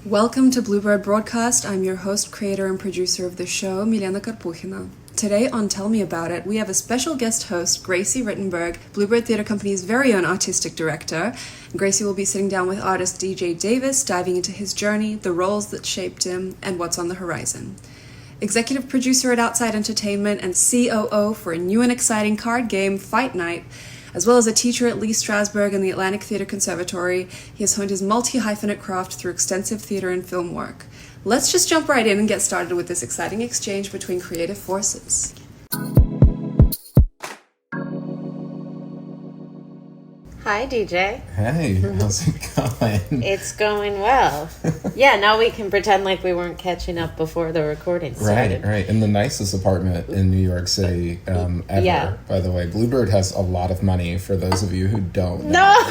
Welcome to Bluebird Broadcast. I'm your host, creator, and producer of the show, Milena Karpukhina. Today on Tell Me About It, we have a special guest host, Gracie Rittenberg, Bluebird Theatre Company's very own artistic director. Gracie will be sitting down with artist DJ Davis, diving into his journey, the roles that shaped him, and what's on the horizon. Executive producer at Outside Entertainment and COO for a new and exciting card game, Fight Night, as well as a teacher at Lee Strasberg and the Atlantic Theatre Conservatory, he has honed his multi-hyphenate craft through extensive theatre and film work. Let's just jump right in and get started with this exciting exchange between creative forces. Hi, DJ. Hey, how's it going? It's going well. Yeah, now we can pretend like we weren't catching up before the recording started. Right. In the nicest apartment in New York City ever, Yeah. By the way. Bluebird has a lot of money for those of you who don't know.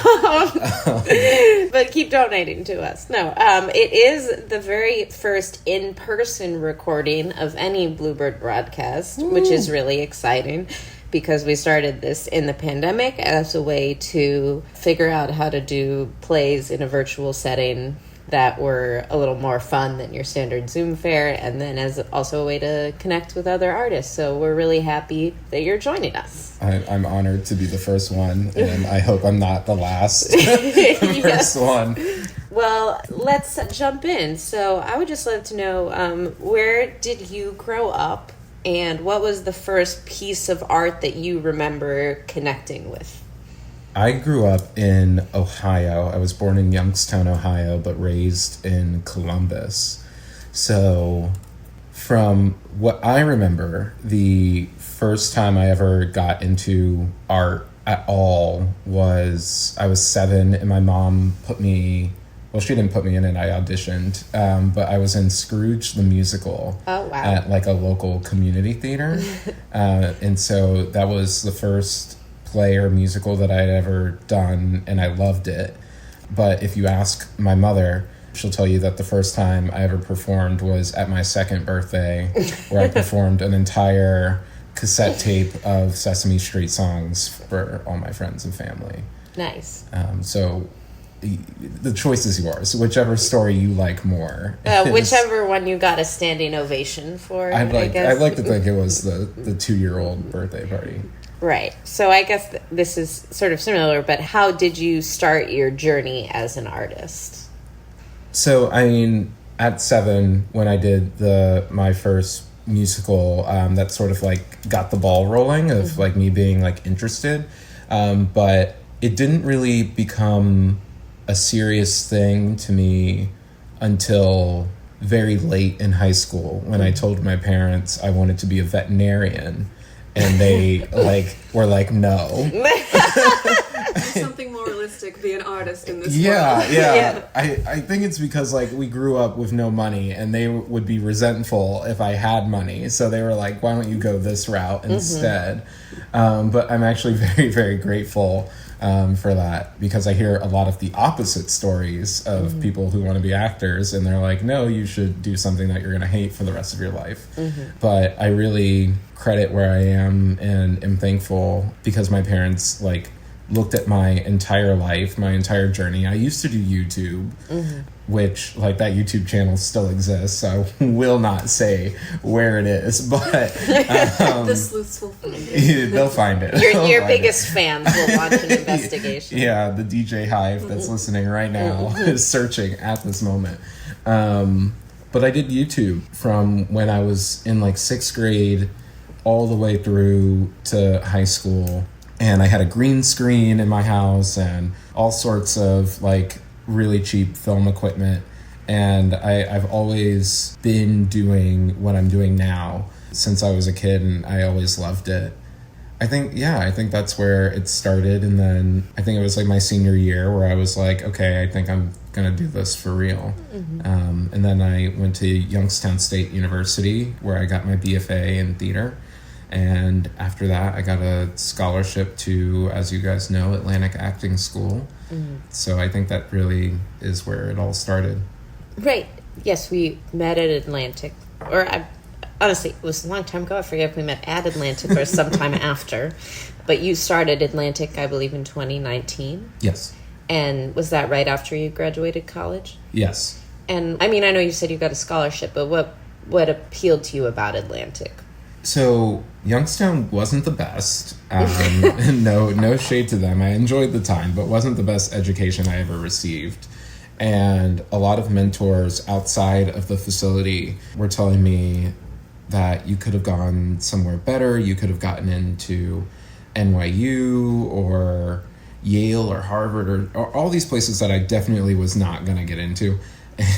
No! But keep donating to us. No, it is the very first in-person recording of any Bluebird broadcast, which is really exciting, because we started this in the pandemic as a way to figure out how to do plays in a virtual setting that were a little more fun than your standard Zoom fare, and then as also a way to connect with other artists. So we're really happy that you're joining us. I'm honored to be the first one, and I hope I'm not the last first one. Well, let's jump in. So I would just love to know, where did you grow up? And what was the first piece of art that you remember connecting with? I grew up in Ohio. I was born in Youngstown, Ohio, but raised in Columbus. So from what I remember, the first time I ever got into art at all was I was 7, and my mom put me... Well, she didn't put me in it, I auditioned, but I was in Scrooge the Musical at like a local community theater. And so that was the first play or musical that I had ever done, and I loved it. But if you ask my mother, she'll tell you that the first time I ever performed was at my 2nd birthday, where I performed an entire cassette tape of Sesame Street songs for all my friends and family. Nice. So... the choice is yours, whichever story you like more. Whichever one you got a standing ovation for, I'd like to think it was the 2-year-old birthday party. Right. So I guess this is sort of similar, but how did you start your journey as an artist? So, I mean, at 7, when I did my first musical, that sort of like got the ball rolling of like me being like interested. But it didn't really become a serious thing to me until very late in high school, when I told my parents I wanted to be a veterinarian, and they were like, no. Something more realistic, be an artist in this world. Yeah. I think it's because like we grew up with no money, and they would be resentful if I had money, so they were like, why don't you go this route instead? But I'm actually very, very grateful for that, because I hear a lot of the opposite stories of people who want to be actors, and they're like, no, you should do something that you're going to hate for the rest of your life. But I really credit where I am and am thankful, because my parents like looked at my entire life, my entire journey. I used to do YouTube, which like that YouTube channel still exists, so I will not say where it is, but the sleuths will find it. They'll find it. Your biggest fans will launch an investigation. Yeah, the DJ Hive that's listening right now is searching at this moment. But I did YouTube from when I was in like 6th grade all the way through to high school. And I had a green screen in my house and all sorts of like really cheap film equipment. And I've always been doing what I'm doing now since I was a kid, and I always loved it. I think that's where it started. And then I think it was like my senior year where I was like, okay, I think I'm going to do this for real. And then I went to Youngstown State University, where I got my BFA in theater. And after that, I got a scholarship to, as you guys know, Atlantic Acting School. So I think that really is where it all started. Right. Yes, we met at Atlantic. Honestly, it was a long time ago. I forget if we met at Atlantic or sometime after. But you started Atlantic, I believe, in 2019. Yes. And was that right after you graduated college? Yes. And I mean, I know you said you got a scholarship, but what appealed to you about Atlantic? So Youngstown wasn't the best. No shade to them. I enjoyed the time, but wasn't the best education I ever received. And a lot of mentors outside of the facility were telling me that you could have gone somewhere better. You could have gotten into NYU or Yale or Harvard or all these places that I definitely was not going to get into.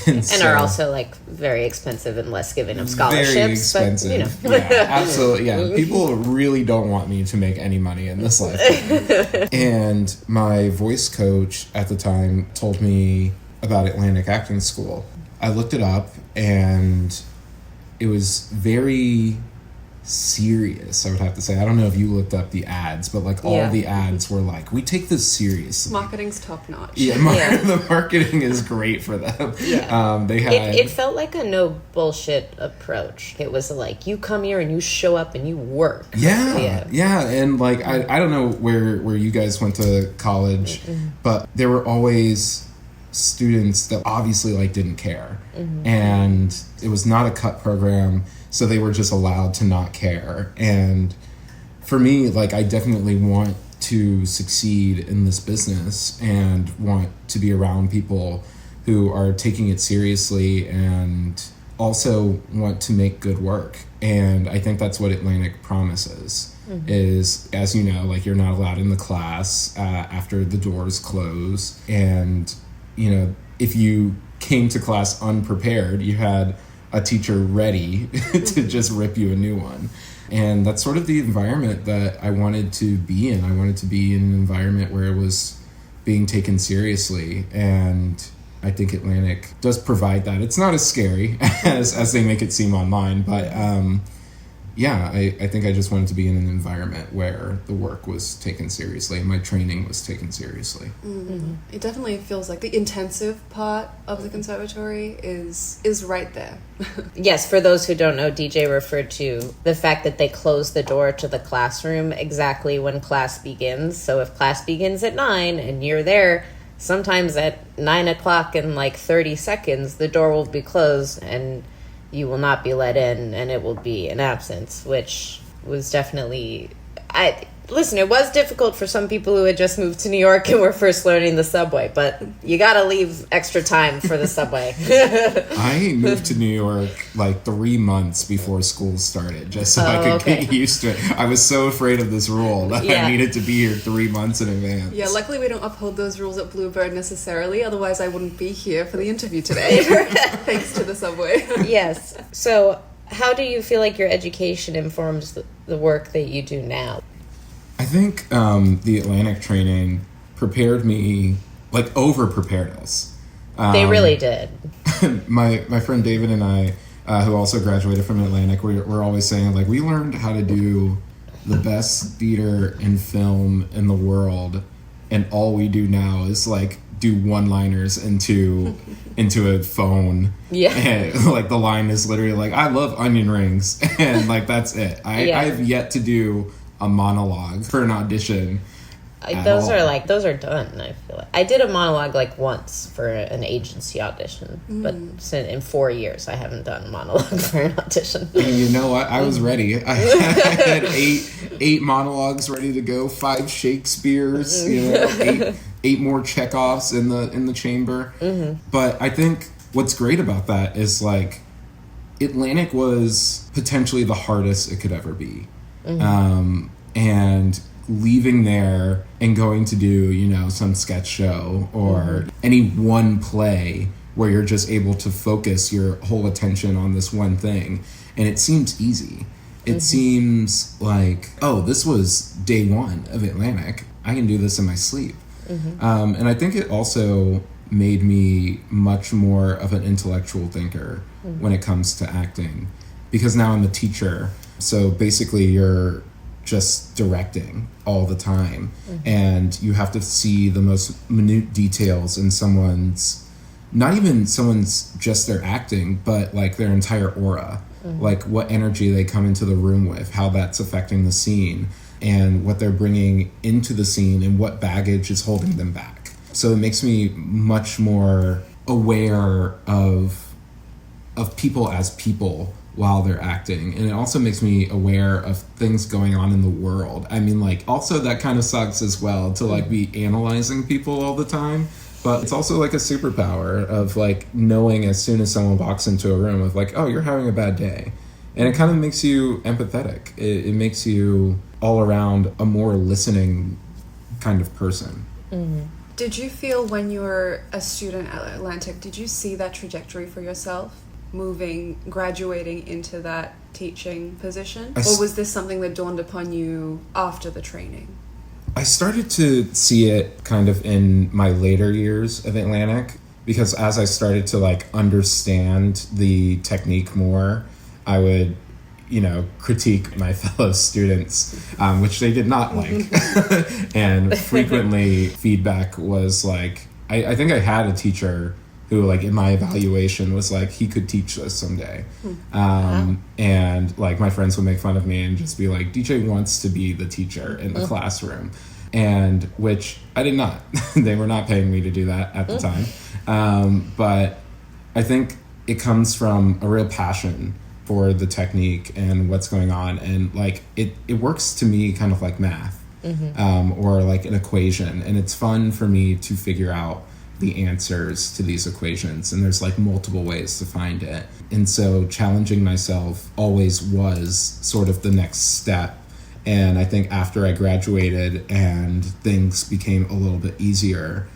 And are also like very expensive and less giving of scholarships. Very expensive. But, Yeah, absolutely. Yeah, people really don't want me to make any money in this life. And my voice coach at the time told me about Atlantic Acting School. I looked it up, and it was very serious, I would have to say. I don't know if you looked up the ads, but like all the ads were like, we take this seriously. Marketing's top notch. Yeah, the marketing is great for them. They had it felt like a no bullshit approach. It was like, you come here and you show up and you work. Yeah. And like I don't know where you guys went to college, but there were always students that obviously like didn't care, and it was not a cut program. So they were just allowed to not care. And for me, like, I definitely want to succeed in this business and want to be around people who are taking it seriously and also want to make good work. And I think that's what Atlantic promises is, as you know, like, you're not allowed in the class after the doors close. And, you know, if you came to class unprepared, you had a teacher ready to just rip you a new one. And that's sort of the environment that I wanted to be in. I wanted to be in an environment where it was being taken seriously. And I think Atlantic does provide that. It's not as scary as they make it seem online, but I think I just wanted to be in an environment where the work was taken seriously and my training was taken seriously. It definitely feels like the intensive part of the conservatory is right there. Yes, for those who don't know, DJ referred to the fact that they close the door to the classroom exactly when class begins. So if class begins at 9 and you're there, sometimes at 9 o'clock in like 30 seconds, the door will be closed and you will not be let in, and it will be an absence, which was definitely... Listen, it was difficult for some people who had just moved to New York and were first learning the subway, but you gotta leave extra time for the subway. I moved to New York like 3 months before school started, just so I could get used to it. I was so afraid of this rule that I needed to be here 3 months in advance. Yeah, luckily we don't uphold those rules at Bluebird necessarily, otherwise I wouldn't be here for the interview today, thanks to the subway. Yes. So how do you feel like your education informs the work that you do now? I think the Atlantic training prepared me, like over-prepared us. They really did. My friend David and I, who also graduated from Atlantic, we're always saying, like, we learned how to do the best theater and film in the world, and all we do now is, like, do one-liners into a phone. Yeah. And, like, the line is literally, like, I love onion rings, and, like, that's it. I've yet to do a monologue for an audition. Those are done. I feel like I did a monologue like once for an agency audition, but in 4 years I haven't done a monologue for an audition. And you know what? I was ready. I had eight monologues ready to go, 5 Shakespeare's, eight more Chekhovs in the chamber. But I think what's great about that is, like, Atlantic was potentially the hardest it could ever be. And leaving there and going to do, some sketch show or any one play where you're just able to focus your whole attention on this one thing. And it seems easy. It seems like, oh, this was day one of Atlantic. I can do this in my sleep. And I think it also made me much more of an intellectual thinker when it comes to acting, because now I'm a teacher. So basically you're just directing all the time, and you have to see the most minute details in not even someone's just their acting, but like their entire aura, like what energy they come into the room with, how that's affecting the scene, and what they're bringing into the scene, and what baggage is holding them back. So it makes me much more aware of people as people while they're acting, and it also makes me aware of things going on in the world. I mean, like, also that kind of sucks as well to like be analyzing people all the time, but it's also like a superpower of like knowing as soon as someone walks into a room of like, oh, you're having a bad day, and it kind of makes you empathetic. It makes you all around a more listening kind of person. Mm-hmm. Did you feel when you were a student at Atlantic, did you see that trajectory for yourself? Graduating into that teaching position? Or was this something that dawned upon you after the training? I started to see it kind of in my later years of Atlantic, because as I started to like understand the technique more, I would, critique my fellow students, which they did not like. And frequently feedback was like, I think I had a teacher who, like, in my evaluation was like, he could teach this someday. Wow. And, like, my friends would make fun of me and just be like, DJ wants to be the teacher in the classroom. And, which I did not. They were not paying me to do that at the time. But I think it comes from a real passion for the technique and what's going on. And, like, it works to me kind of like math, or like an equation. And it's fun for me to figure out the answers to these equations, and there's like multiple ways to find it. And so challenging myself always was sort of the next step. And I think after I graduated and things became a little bit easier,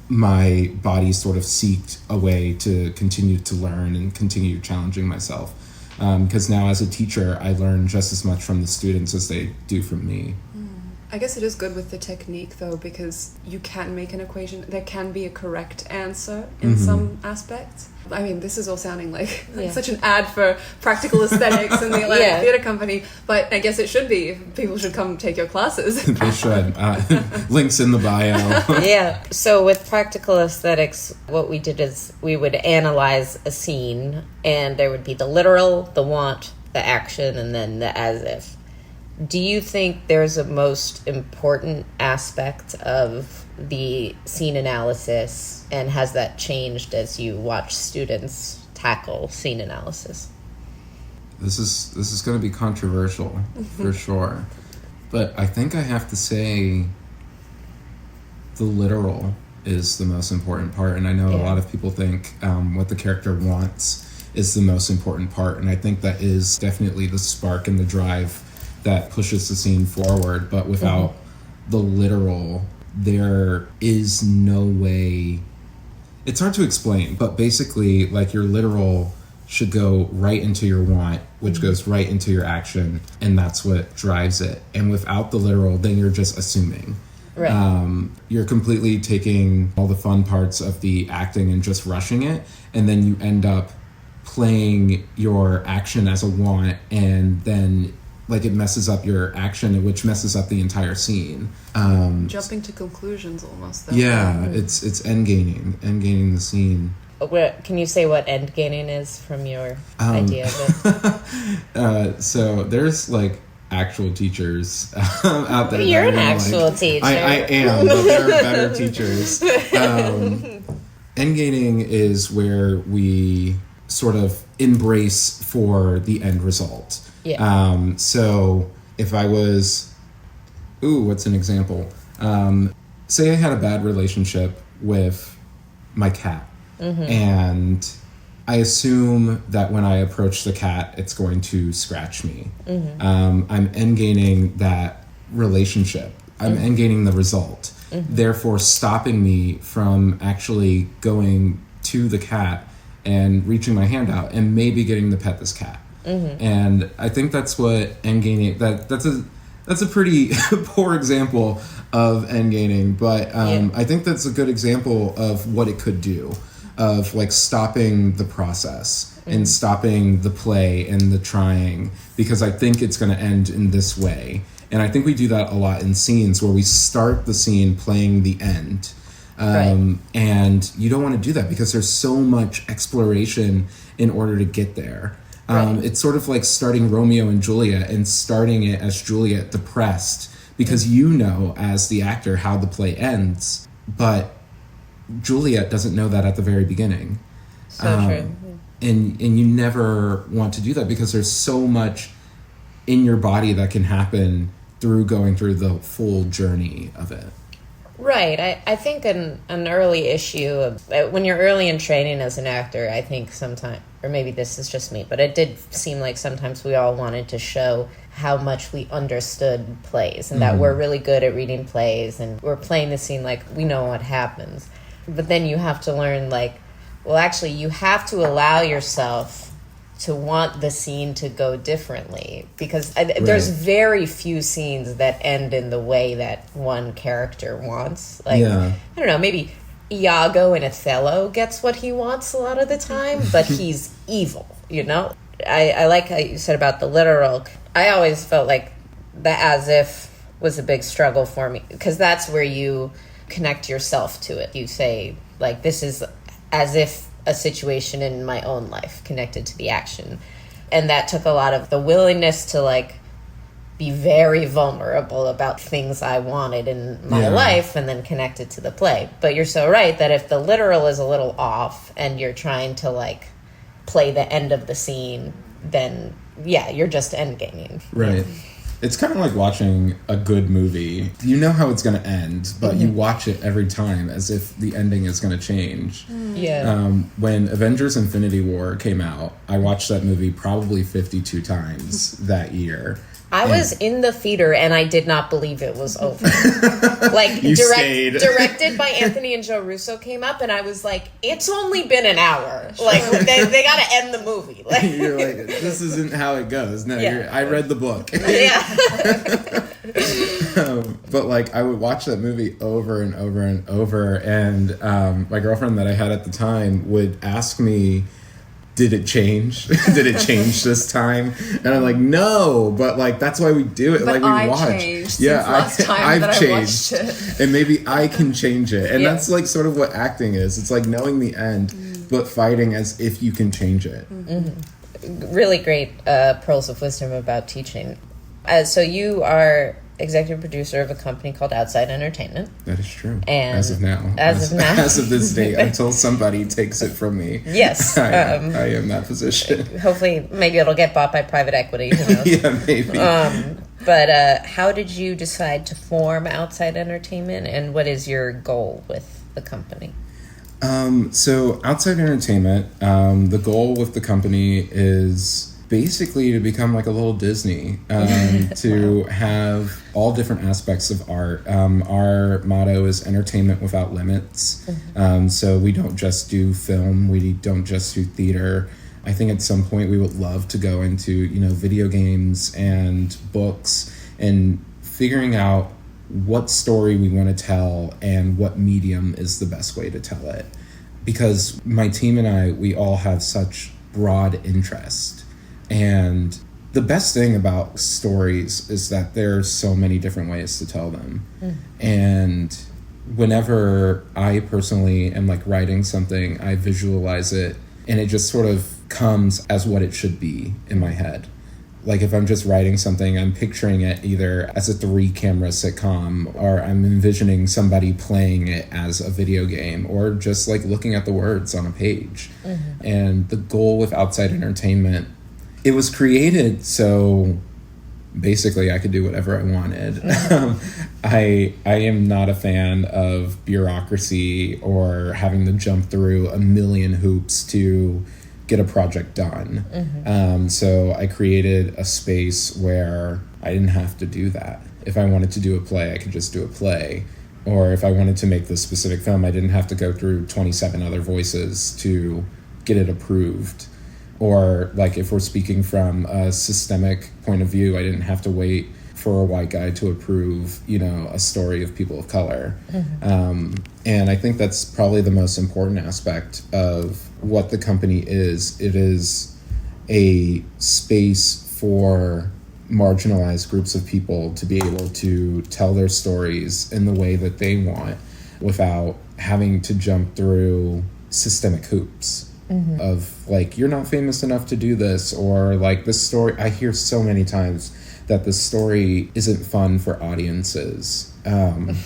my body sort of seeked a way to continue to learn and continue challenging myself. Because now as a teacher, I learn just as much from the students as they do from me. I guess it is good with the technique, though, because you can make an equation. There can be a correct answer in some aspects. I mean, this is all sounding like such an ad for Practical Aesthetics and the Atlantic Theatre Company, but I guess it should be. People should come take your classes. They should. Links in the bio. Yeah. So with Practical Aesthetics, what we did is we would analyze a scene, and there would be the literal, the want, the action, and then the as if. Do you think there's a most important aspect of the scene analysis, and has that changed as you watch students tackle scene analysis? This is going to be controversial for sure, but I think I have to say the literal is the most important part, and I know a lot of people think what the character wants is the most important part, and I think that is definitely the spark and the drive that pushes the scene forward. But without the literal, there is no way. It's hard to explain, but basically, like, your literal should go right into your want, which goes right into your action, and that's what drives it. And without the literal, then you're just assuming. Right. You're completely taking all the fun parts of the acting and just rushing it, and then you end up playing your action as a want, and then like it messes up your action, which messes up the entire scene. Jumping to conclusions almost, though. Yeah, it's endgaining the scene. Can you say what endgaining is from your idea of it? So there's like actual teachers out there. You're an actual teacher. I am, but there are better teachers. Endgaining is where we sort of embrace for the end result. Yeah. So if I was, what's an example? Say I had a bad relationship with my cat, and I assume that when I approach the cat, it's going to scratch me. I'm endgaining that relationship. I'm endgaining the result, therefore stopping me from actually going to the cat and reaching my hand out and maybe getting to pet this cat. And I think that's what endgaining, that's a pretty poor example of endgaining, but I think that's a good example of what it could do, of like stopping the process and stopping the play and the trying, because I think it's going to end in this way. And I think we do that a lot in scenes where we start the scene playing the end. And you don't want to do that because there's so much exploration in order to get there. It's sort of like starting Romeo and Juliet and starting it as Juliet depressed, because you know as the actor how the play ends, but Juliet doesn't know that at the very beginning. So true. And you never want to do that because there's so much in your body that can happen through going through the full journey of it. Right. I think an early issue of, when you're early in training as an actor, I think sometimes, or maybe this is just me, but it did seem like sometimes we all wanted to show how much we understood plays and that we're really good at reading plays and we're playing the scene like we know what happens. But then you have to learn, like, well, actually, you have to allow yourself to want the scene to go differently because there's very few scenes that end in the way that one character wants. Like, I don't know, maybe Iago in Othello gets what he wants a lot of the time, but he's evil, you know? I like how you said about the literal. I always felt like the as if was a big struggle for me because that's where you connect yourself to it. You say, like, this is as if a situation in my own life connected to the action. And that took a lot of the willingness to, like, be very vulnerable about things I wanted in my life and then connect it to the play. But you're so right that if the literal is a little off and you're trying to, like, play the end of the scene, then, you're just endgaming. Right. It's kind of like watching a good movie. You know how it's going to end, but you watch it every time as if the ending is going to change. Yeah. When Avengers Infinity War came out, I watched that movie probably 52 times that year. I was in the theater and I did not believe it was over. Like, directed by Anthony and Joe Russo came up and I was like, it's only been an hour. Like, they got to end the movie. Like, you're like, this isn't how it goes. No, I read the book. But, like, I would watch that movie over and over and over. And my girlfriend that I had at the time would ask me, did it change? Did it change this time? And I'm like, no, but, like, that's why we do it. But like, we watch. Changed since last time I've that changed. I watched it. And maybe I can change it. And that's, like, sort of what acting is. It's like knowing the end, but fighting as if you can change it. Really great pearls of wisdom about teaching. So you are executive producer of a company called Outside Entertainment. That is true. And as of now. As of this day, until somebody takes it from me. Yes. I am in that position. Hopefully, maybe it'll get bought by private equity. Who knows? Yeah, maybe. But how did you decide to form Outside Entertainment, and what is your goal with the company? So Outside Entertainment, the goal with the company is basically to become like a little Disney, to have all different aspects of art. Our motto is entertainment without limits. So we don't just do film, we don't just do theater. I think at some point we would love to go into, video games and books and figuring out what story we want to tell and what medium is the best way to tell it. Because my team and I, we all have such broad interest. And the best thing about stories is that there's so many different ways to tell them. And whenever I personally am like writing something, I visualize it and it just sort of comes as what it should be in my head. Like if I'm just writing something, I'm picturing it either as a 3-camera sitcom, or I'm envisioning somebody playing it as a video game, or just like looking at the words on a page. And the goal with Outside Entertainment, it was created so basically I could do whatever I wanted. I am not a fan of bureaucracy or having to jump through a million hoops to get a project done. So I created a space where I didn't have to do that. If I wanted to do a play, I could just do a play. Or if I wanted to make this specific film, I didn't have to go through 27 other voices to get it approved. Or like if we're speaking from a systemic point of view, I didn't have to wait for a white guy to approve, a story of people of color. And I think that's probably the most important aspect of what the company is. It is a space for marginalized groups of people to be able to tell their stories in the way that they want without having to jump through systemic hoops. Of like, you're not famous enough to do this, or like this story. I hear so many times that the story isn't fun for audiences. And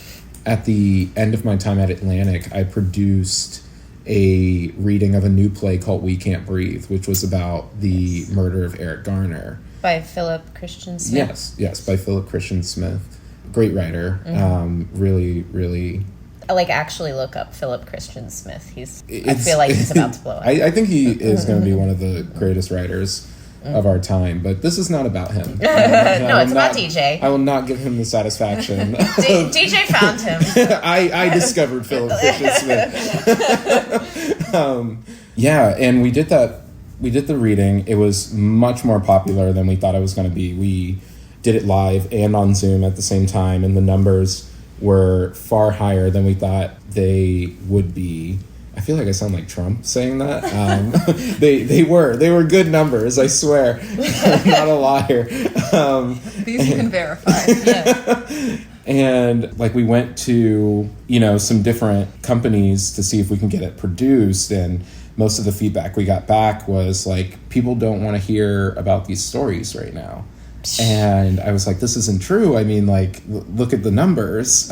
at the end of my time at Atlantic, I produced a reading of a new play called We Can't Breathe, which was about the murder of Eric Garner. By Philip Christian Smith? Yes, by Philip Christian Smith. Great writer. Really, really... actually look up Philip Christian Smith. I feel like he's about to blow up. I think he is going to be one of the greatest writers of our time, but this is Smith. No, it's about DJ. I will not give him the satisfaction. DJ found him. I discovered Philip Christian Smith. And we did that. We did the reading. It was much more popular than we thought it was going to be. We did it live and on Zoom at the same time, and the numbers were far higher than we thought they would be. I feel like I sound like Trump saying that. They were good numbers, I swear. I'm not a liar. These you can verify. Yeah. And we went to, some different companies to see if we can get it produced, and most of the feedback we got back was people don't want to hear about these stories right now. And I was like, this isn't true. I mean, look at the numbers.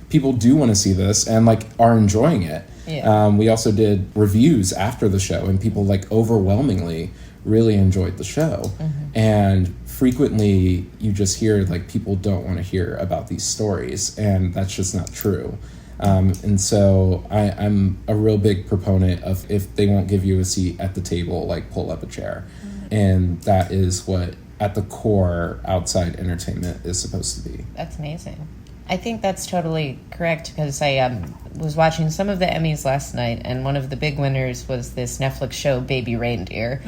People do want to see this and are enjoying it. Yeah. We also did reviews after the show, and people overwhelmingly really enjoyed the show. And frequently you just hear people don't want to hear about these stories, and that's just not true. And so I'm a real big proponent of, if they won't give you a seat at the table, pull up a chair. And that is what at the core outside entertainment is supposed to be. That's amazing. I think that's totally correct, because I was watching some of the Emmys last night, and one of the big winners was this Netflix show, Baby Reindeer,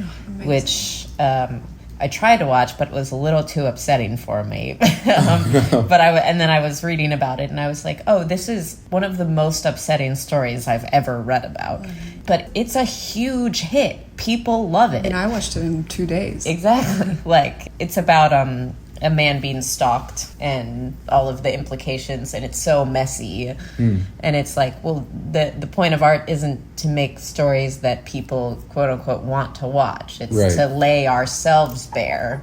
which I tried to watch, but it was a little too upsetting for me. But then I was reading about it, and I was like, oh, this is one of the most upsetting stories I've ever read about. But it's a huge hit. People love it. And I watched it in 2 days. Exactly. It's about a man being stalked and all of the implications, and it's so messy. And it's the point of art isn't to make stories that people quote unquote want to watch. It's to lay ourselves bare,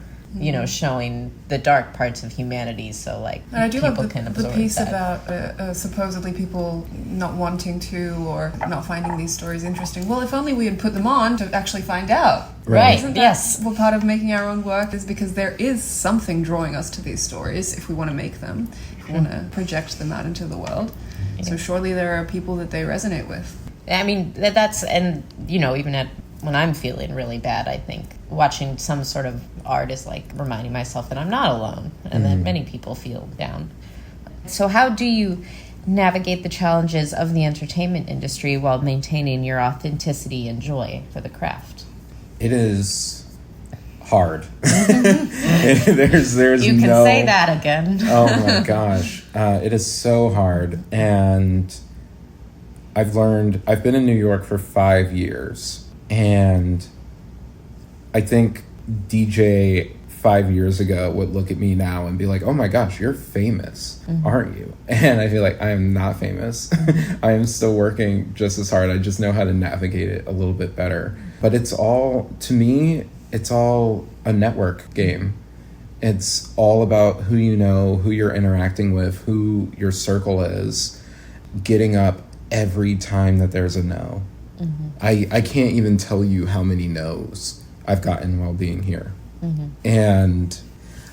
showing the dark parts of humanity, so and I do people love can the absorb piece that. about supposedly people not wanting to, or not finding these stories interesting. Well, if only we had put them on to actually find out. Right. Isn't that, yes. Well, part of making our own work is because there is something drawing us to these stories if we want to make them, if we want to project them out into the world. Yeah. So surely there are people that they resonate with. I mean, that's, and even when I'm feeling really bad, I think watching some sort of art is reminding myself that I'm not alone, and that many people feel down. So how do you navigate the challenges of the entertainment industry while maintaining your authenticity and joy for the craft? It is hard. there's You can say that again. Oh my gosh. It is so hard. And I've been in New York for 5 years, and I think DJ 5 years ago would look at me now and be like, oh my gosh, you're famous, aren't you? And I feel like I am not famous. I am still working just as hard. I just know how to navigate it a little bit better. But it's all a network game. It's all about who you know, who you're interacting with, who your circle is, getting up every time that there's a no. I can't even tell you how many no's I've gotten while being here. And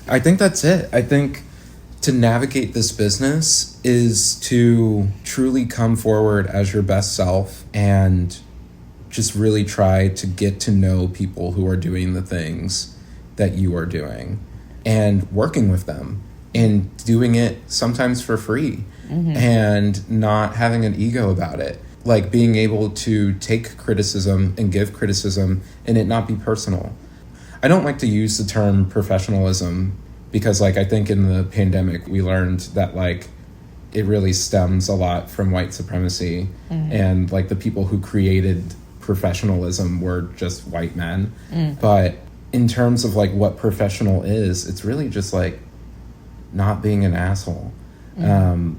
I think that's it. I think to navigate this business is to truly come forward as your best self and just really try to get to know people who are doing the things that you are doing and working with them and doing it sometimes for free and not having an ego about it. Being able to take criticism and give criticism and it not be personal. I don't like to use the term professionalism because I think in the pandemic we learned that it really stems a lot from white supremacy and the people who created professionalism were just white men. But in terms of what professional is, it's really just not being an asshole. Can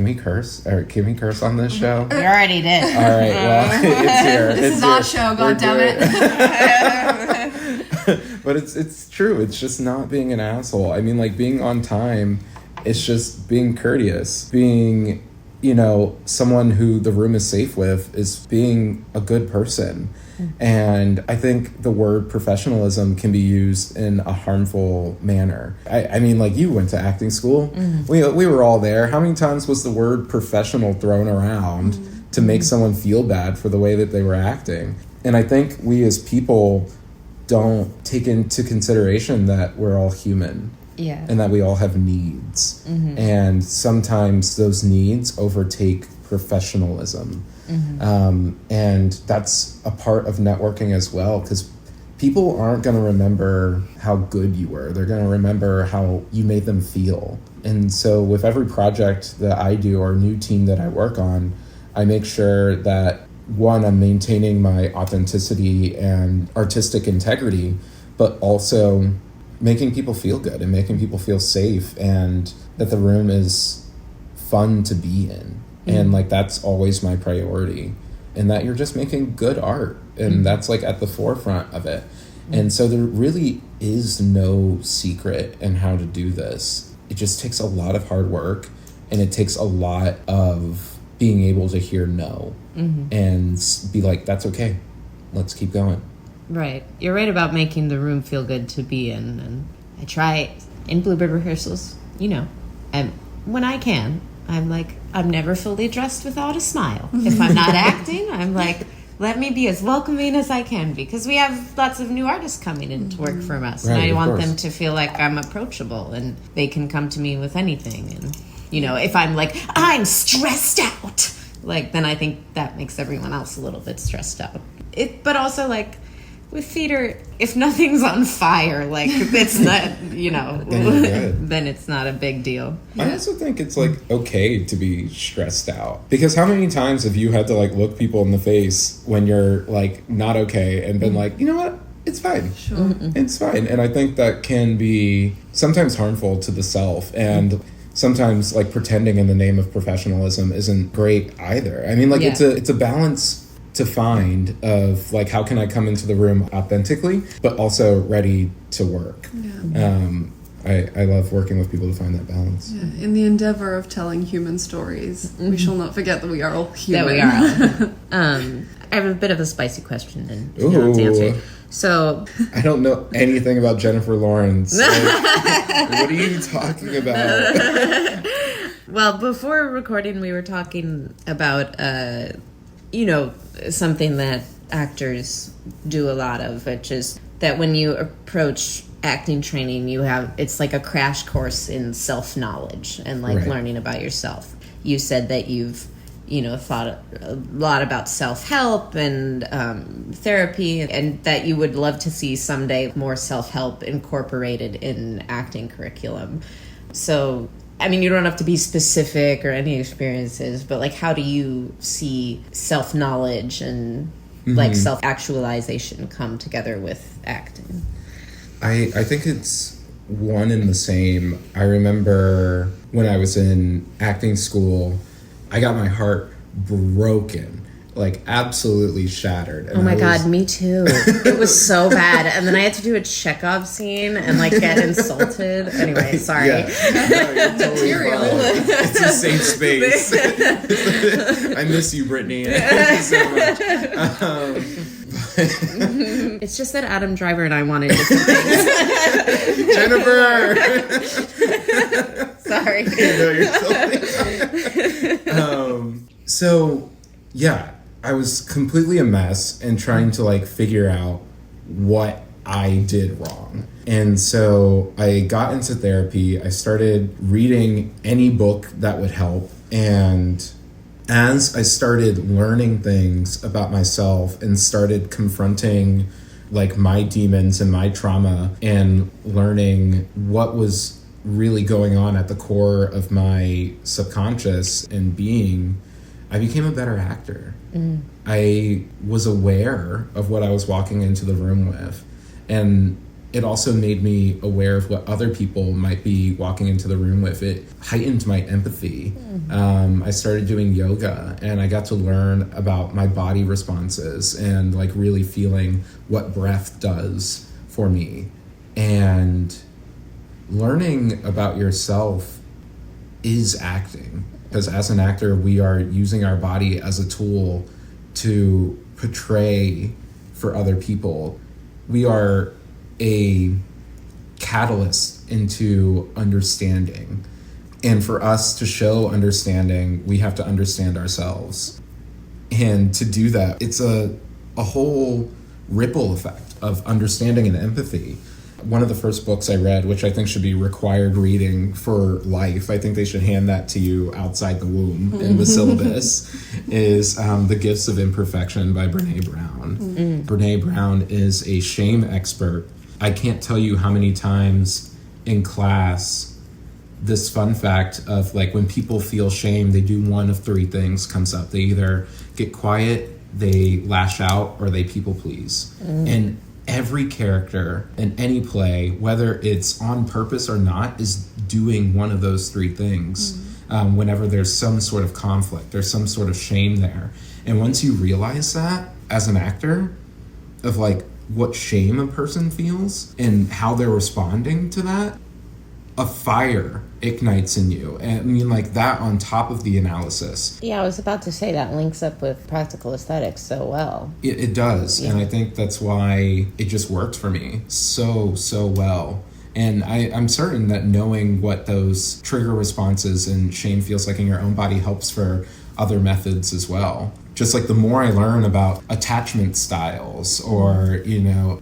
we curse? Or can we curse on this show? We already did. All right, well, it's here. This is our show, goddammit. But it's true. It's just not being an asshole. I mean, being on time It's just being courteous, being, someone who the room is safe with, is being a good person. And I think the word professionalism can be used in a harmful manner. I mean, like, you went to acting school. We were all there. How many times was the word professional thrown around to make someone feel bad for the way that they were acting? And I think we as people don't take into consideration that we're all human. Yeah. And that we all have needs. And sometimes those needs overtake professionalism. And that's a part of networking as well, because people aren't going to remember how good you were. They're going to remember how you made them feel. And so with every project that I do or new team that I work on, I make sure that, one, I'm maintaining my authenticity and artistic integrity, but also making people feel good and making people feel safe, and that the room is fun to be in. And like, that's always my priority, and that you're just making good art, and that's like at the forefront of it. And so there really is no secret in how to do this. It just takes a lot of hard work, and it takes a lot of being able to hear no and be like, that's okay, let's keep going. Right. You're right about making the room feel good to be in. And I try in Bluebird rehearsals, and when I can, I'm like, I'm never fully dressed without a smile. If I'm not acting, I'm like, let me be as welcoming as I can be, because we have lots of new artists coming in to work for us. Right, and I want course. them to feel like I'm approachable and they can come to me with anything. And, if I'm like, I'm stressed out, like, then I think that makes everyone else a little bit stressed out. But also, like, with theater, if nothing's on fire, like, it's not, then it's not a big deal. I also think it's like okay to be stressed out, because how many times have you had to like look people in the face when you're like not okay and been like, you know what, it's fine. Sure. It's fine. And I think that can be sometimes harmful to the self, and sometimes like pretending in the name of professionalism isn't great either. I mean, like, it's a balance to find of like, how can I come into the room authentically but also ready to work. I love working with people to find that balance. In the endeavor of telling human stories, we shall not forget that we are all human. That we are all. I have a bit of a spicy question, and you don't have to answer it. So I don't know anything about Jennifer Lawrence. Like, what are you talking about? Well, before recording, we were talking about something that actors do a lot of, which is that when you approach acting training, it's like a crash course in self-knowledge and like learning about yourself. You said that you've thought a lot about self-help and therapy, and that you would love to see someday more self-help incorporated in acting curriculum. So, I mean, you don't have to be specific or any experiences, but like, how do you see self-knowledge and like self-actualization come together with acting? I think it's one and the same. I remember when I was in acting school, I got my heart broken, like absolutely shattered. And oh my God, me too. It was so bad. And then I had to do a Chekhov scene and like get insulted. Anyway, sorry. Yeah. No, you're totally fine. It's a safe space. I miss you, Brittany. Thank you so much. It's just that Adam Driver and I wanted different things. Jennifer! Sorry. No, you're totally fine. So, yeah, I was completely a mess and trying to like figure out what I did wrong. And so I got into therapy. I started reading any book that would help. And as I started learning things about myself and started confronting like my demons and my trauma and learning what was really going on at the core of my subconscious and being, I became a better actor. I was aware of what I was walking into the room with, and it also made me aware of what other people might be walking into the room with. It heightened my empathy. I started doing yoga, and I got to learn about my body responses and like really feeling what breath does for me. And learning about yourself is acting. Because as an actor, we are using our body as a tool to portray for other people. We are a catalyst into understanding. And for us to show understanding, we have to understand ourselves. And to do that, it's a whole ripple effect of understanding and empathy. One of the first books I read, which I think should be required reading for life, I think they should hand that to you outside the womb in the syllabus, is The Gifts of Imperfection by Brene Brown. Brene Brown is a shame expert. I can't tell you how many times in class this fun fact of like when people feel shame, they do one of three things comes up. They either get quiet, they lash out, or they people please. And every character in any play, whether it's on purpose or not, is doing one of those three things. Whenever there's some sort of conflict, there's some sort of shame there. And once you realize that as an actor, of like what shame a person feels and how they're responding to that, a fire ignites in you. And I mean, like that on top of the analysis. Yeah, I was about to say that links up with practical aesthetics so well. It does. Yeah. And I think that's why it just worked for me so well. And I'm certain that knowing what those trigger responses and shame feels like in your own body helps for other methods as well. Just like the more I learn about attachment styles or,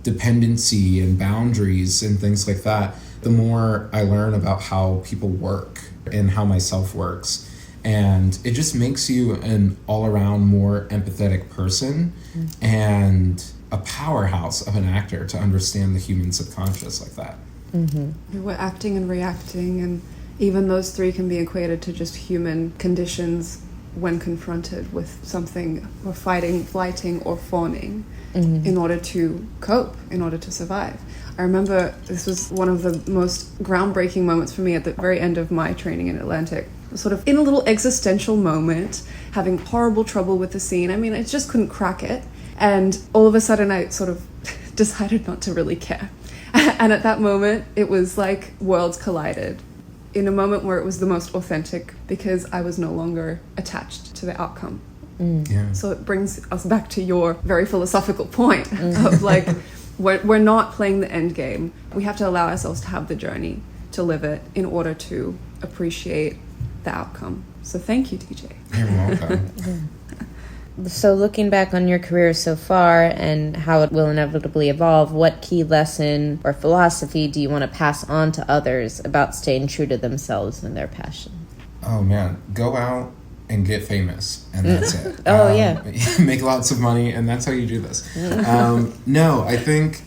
dependency and boundaries and things like that, the more I learn about how people work and how myself works. And it just makes you an all-around more empathetic person and a powerhouse of an actor to understand the human subconscious like that. We're acting and reacting, and even those three can be equated to just human conditions when confronted with something. We're fighting, flighting, or fawning in order to cope, in order to survive. I remember this was one of the most groundbreaking moments for me at the very end of my training in Atlantic. Sort of in a little existential moment, having horrible trouble with the scene. I mean, I just couldn't crack it. And all of a sudden, I sort of decided not to really care. And at that moment, it was like worlds collided. In a moment where it was the most authentic, because I was no longer attached to the outcome. Yeah. So it brings us back to your very philosophical point of like, we're not playing the end game. We have to allow ourselves to have the journey, to live it, in order to appreciate the outcome. So thank you, TJ. You're welcome. So looking back on your career so far and how it will inevitably evolve, what key lesson or philosophy do you want to pass on to others about staying true to themselves and their passion? Oh man, go out and get famous, and that's it. Yeah. Make lots of money, and that's how you do this. No, I think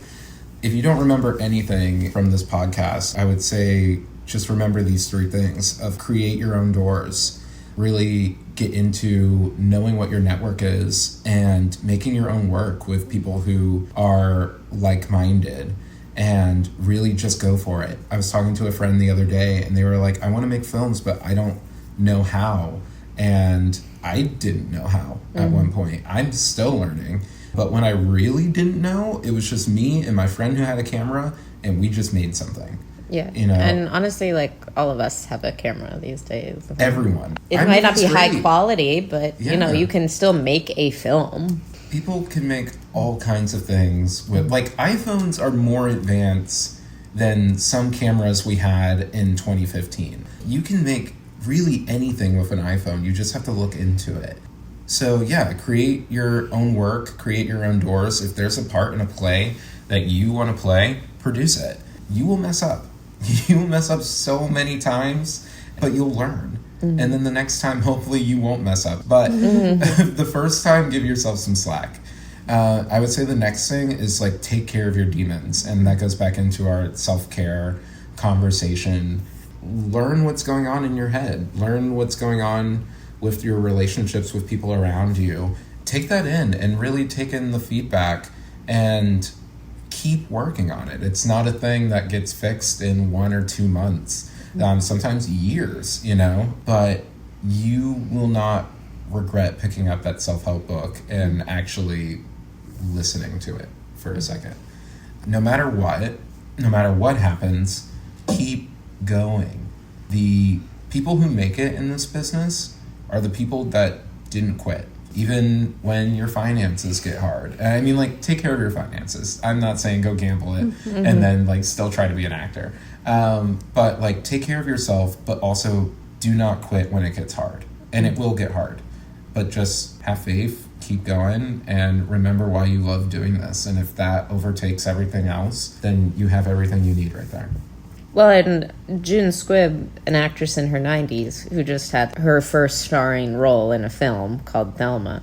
if you don't remember anything from this podcast, I would say just remember these three things of create your own doors, really get into knowing what your network is and making your own work with people who are like-minded, and really just go for it. I was talking to a friend the other day, and they were like, I want to make films, but I don't know how. And I didn't know how at one point. I'm still learning. But when I really didn't know, it was just me and my friend who had a camera, and we just made something. Yeah. And honestly, like, all of us have a camera these days. Everyone. It might not be high quality, but, you can still make a film. People can make all kinds of things with, like, iPhones are more advanced than some cameras we had in 2015. You can make really anything with an iPhone. You just have to look into it. So yeah, create your own work, create your own doors. If there's a part in a play that you want to play, produce it. You will mess up. You will mess up so many times, but you'll learn. And then the next time, hopefully you won't mess up. But the first time, give yourself some slack. I would say the next thing is like take care of your demons. And that goes back into our self-care conversation. Learn what's going on in your head. Learn what's going on with your relationships with people around you. Take that in and really take in the feedback and keep working on it. It's not a thing that gets fixed in 1 or 2 months. Sometimes years, but you will not regret picking up that self-help book and actually listening to it for a second. No matter what happens, keep going. The people who make it in this business are the people that didn't quit, even when your finances get hard. And I mean, like, take care of your finances. I'm not saying go gamble it and then, like, still try to be an actor. But, like, take care of yourself, but also do not quit when it gets hard. And it will get hard. But just have faith, keep going, and remember why you love doing this. And if that overtakes everything else, then you have everything you need right there. Well, and June Squibb, an actress in her 90s, who just had her first starring role in a film called Thelma,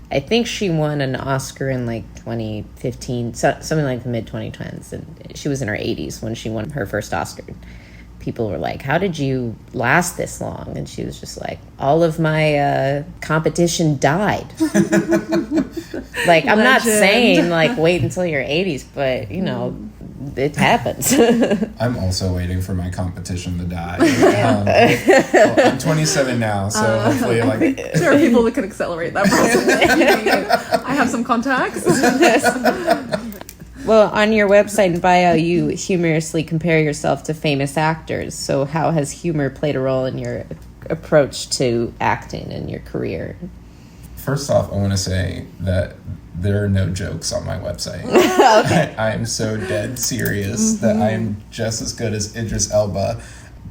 I think she won an Oscar in like 2015, something like the mid-2010s, and she was in her 80s when she won her first Oscar. People were like, how did you last this long? And she was just like, all of my competition died. Like, I'm not saying, like, wait until your 80s, but, you know, it happens. I'm also waiting for my competition to die. Well, I'm 27 now, so hopefully, like... There are people that can accelerate that process. I have some contacts. Well, on your website and bio, you humorously compare yourself to famous actors. So how has humor played a role in your approach to acting and your career? First off, I want to say that there are no jokes on my website. Okay. I am so dead serious that I am just as good as Idris Elba.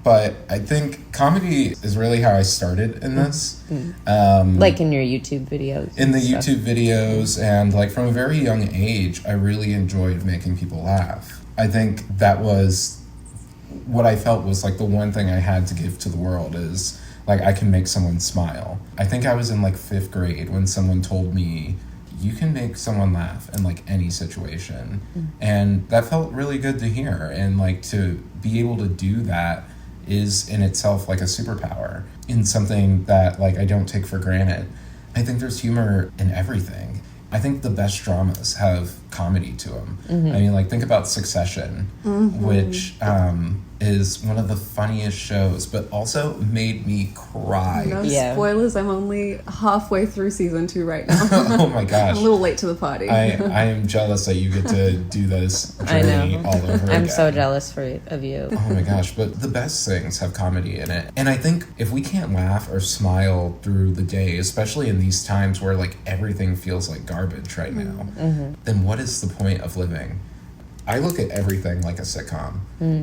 But I think comedy is really how I started in this. Like in your YouTube videos? In the YouTube videos, and like from a very young age, I really enjoyed making people laugh. I think that was what I felt was like the one thing I had to give to the world is like I can make someone smile. I think I was in like 5th grade when someone told me, you can make someone laugh in like any situation. And that felt really good to hear. And like to be able to do that is in itself like a superpower in something that like I don't take for granted. I think there's humor in everything. I think the best dramas have comedy to them. I mean, like, think about Succession, which is one of the funniest shows, but also made me cry. No spoilers, I'm only halfway through season 2 right now. Oh my gosh. I'm a little late to the party. I am jealous that you get to do this journey all over again. I'm so jealous of you. Oh my gosh, but the best things have comedy in it. And I think if we can't laugh or smile through the day, especially in these times where like everything feels like garbage right now, then what is the point of living? I look at everything like a sitcom.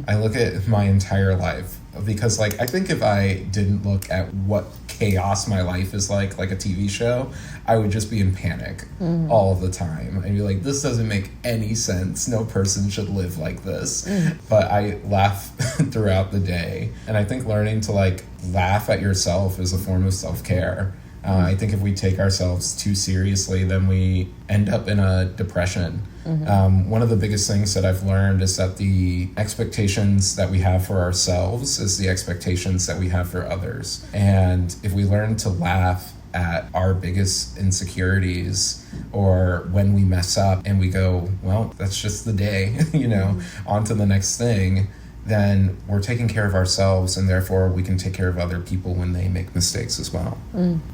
I look at my entire life because, like, I think if I didn't look at what chaos my life is like a TV show, I would just be in panic all of the time. I'd be like, this doesn't make any sense. No person should live like this. But I laugh throughout the day. And I think learning to, like, laugh at yourself is a form of self-care. I think if we take ourselves too seriously, then we end up in a depression. One of the biggest things that I've learned is that the expectations that we have for ourselves is the expectations that we have for others. And if we learn to laugh at our biggest insecurities or when we mess up and we go, well, that's just the day, you know, on to the next thing, then we're taking care of ourselves and therefore we can take care of other people when they make mistakes as well.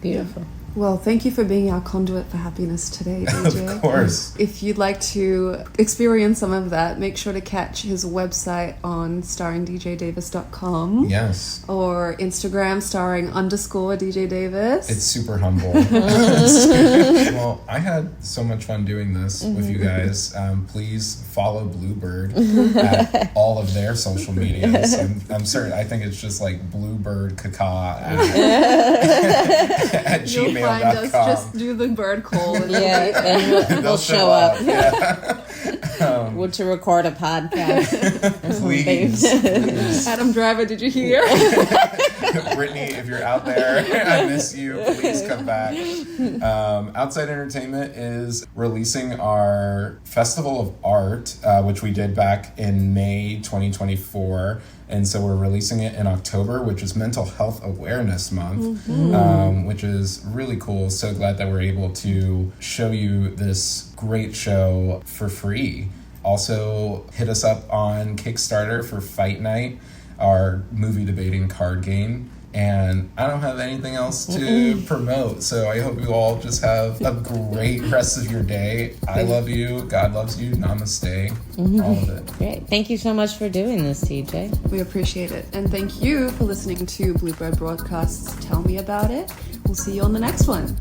Beautiful. Well, thank you for being our conduit for happiness today, DJ. Of course. If you'd like to experience some of that, make sure to catch his website on starringdjdavis.com. Yes. Or Instagram starring_DJ Davis. It's super humble. Well, I had so much fun doing this with you guys. Please follow Bluebird at all of their social medias. I'm certain, I think it's just like Bluebird Kaka at gmail.com. Find us, just do the bird call. And and we'll show up. Yeah. To record a podcast. Please. Adam Driver, did you hear? Brittany, if you're out there, I miss you. Please come back. Outside Entertainment is releasing our Festival of Art, which we did back in May 2024. And so we're releasing it in October, which is Mental Health Awareness Month, which is really cool. So glad that we're able to show you this great show for free. Also, hit us up on Kickstarter for Fight Night, our movie debating card game. And I don't have anything else to promote. So I hope you all just have a great rest of your day. I love you. God loves you. Namaste. All of it. Great. Thank you so much for doing this, TJ. We appreciate it. And thank you for listening to Bluebird Broadcast's Tell Me About It. We'll see you on the next one.